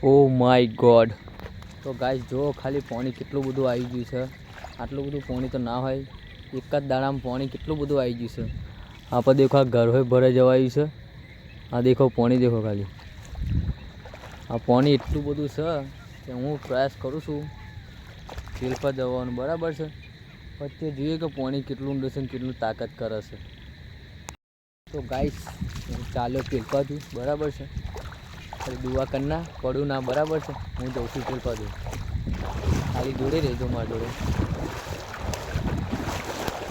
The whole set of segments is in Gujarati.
Oh my God. તો ગાઈસ જો ખાલી પાણી કેટલું બધું આવી ગયું છે। આટલું બધું પાણી તો ના હોય, એક જ દાડામાં પાણી કેટલું બધું આવી ગયું છે। આ પર દેખો, આ ઘર હોય ભરાઈ જવાયું છે। આ દેખો પાણી, દેખો ખાલી આ પાણી એટલું બધું છે કે હું પ્રયાસ કરું છું ફિલ્ડ પર જવાનું, બરાબર છે। પણ તે જોઈએ કે પાણી કેટલું ઊંડું છે ને કેટલું તાકાત કરે છે। તો ગાઈસ હું ચાલ્યો ફિલ્ડ પરથી, બરાબર છે। દુઆ કરના પડું ના, બરાબર છે। હું જઉં છું ફિલ્ડ પર, ખાલી જોડે રહેજો મારા જોડે।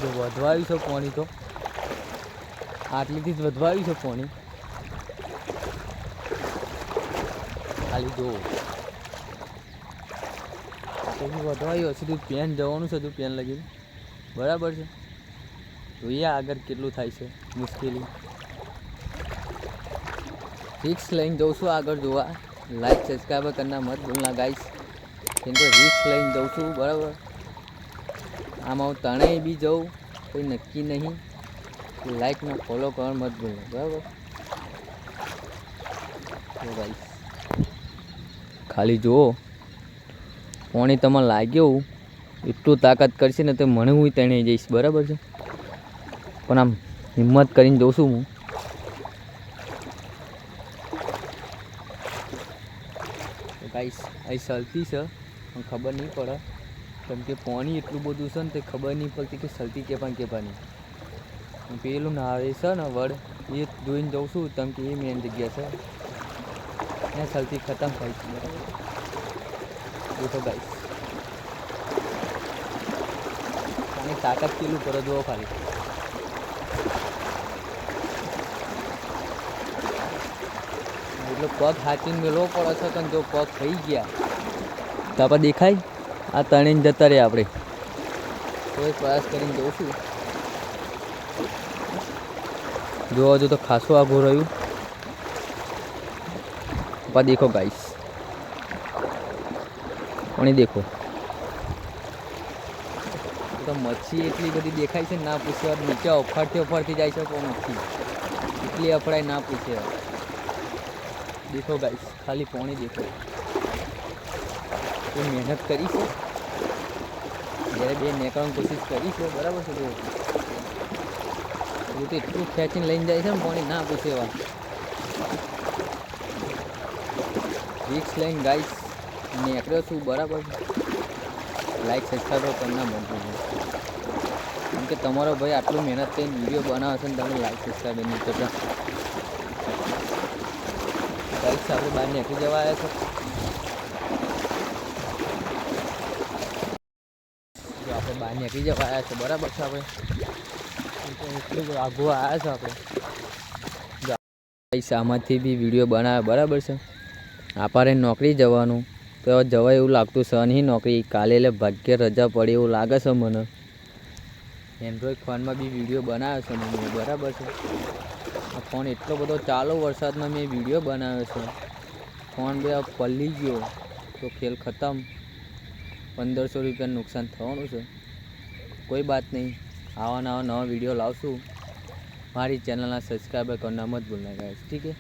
જો વધવાયું છે પાણી, તો આટલીથી જ વધવાયું છે પાણી, ખાલી જો આટલીથી વધવાયું હશે તો પેન જવાનું છે, તું પેન લગી, બરાબર છે। જોઈએ આગળ કેટલું થાય છે મુશ્કેલી। रिक्स लઈને जाऊँ છું આગળ જોવા। लाइक सब्सक्राइब करना मत भूलना गाइस, કેમ કે रिक्स લઈને जाऊँ છું, બરાબર। આમાં હું તણે બી જાઉં કોઈ નક્કી નહીં। લાइक ને ફોલો કરવાનું મત ભૂલना, બરાબર। તો ગાઈસ ખાલી જુઓ, પાણી તમારે લાગ્યું એટલું તાકાત કરશે ને તો મને હું તણે જઈશ, બરાબર છે। પણ આમ હિંમત કરીને જાઉં છું હું। गाइस અહીં સલતી છે પણ ખબર નહીં પડે, કેમ કે પાણી એટલું બધું છે ને તે ખબર નહીં પડતી કે સલતી કે નહીં। પેલું નાવે છે ને વડ, એ જોઈને જાઉં છું, કેમ કે એ મેન જગ્યા છે, ત્યાં સલતી ખતમ થાય છે, બરાબર। દેખો ગાઈસ આની તાકાત કેટલું કરે જુઓ ખાલી। એટલો પગ હાચીને મેળવો પડે છે, કારણ જો પગ થઈ ગયા તો આપણે દેખાય આ તણીને જતા રહે આપણે। તો એક પ્રયાસ કરીને જઉં છું। જોવા જો તો ખાસું આઘું રહ્યું, પણ દેખો ગાઈસ પાણી દેખો। તો મચ્છી એટલી બધી દેખાય છે ના પૂછે, નીચે અફાડતી જાય છે પણ મચ્છી એટલી અફડાય ના પૂછે। देखो गाइस खाली पानी देखो, तो मेहनत करी है, जरा बे निकलने कोशिश करी है, बराबर है। वो तो इतनी खेचीने लઈને જાય છે ને પાણી ના પૂછે વાત। रिक्स લઈને गाइस નીકળ્યો છું, બરાબર। લાઈક સબસ્ક્રાઈબ કરના મત ભૂલજો, કેમ કે તમારો ભાઈ આટલું મહેનત કરીને વિડીયો બનાવે છે ને તમે લાઈક સબસ્ક્રાઈબ નહીં કરતા। गाइस આપણે બહાર નીકળી જવા આવ્યા છે। જો આપણે બહાર નીકળી જવા આવ્યા છે, બરાબર છે। આપણે એટલું આઘું આવ્યા છે આપણે। ગાઈસ આમાંથી બી વિડીયો બનાવે, બરાબર છે। આપણે નોકરી જવાનું તો જવાય એવું લાગતું છે નહીં નોકરી, કાલે એટલે ભાગ્ય રજા પડી એવું લાગે છે મને। એન્ડ્રોઈડ ફોનમાં બી વિડીયો બનાવ્યો છે મેં, બરાબર છે। આ ફોન એટલો બધો ચાલુ વરસાદમાં મેં વિડીયો બનાવ્યો છે, ફોન બે પલળી ગયો તો ખેલ ખતમ। 1500 રૂપિયાનું નુકસાન થવાનું છે। કોઈ બાત નહીં, આવા નવા વિડીયો લાવશું। મારી ચેનલના સબસ્ક્રાઈબર કરના મત ભૂલના ગાઈસ, ઠીક है।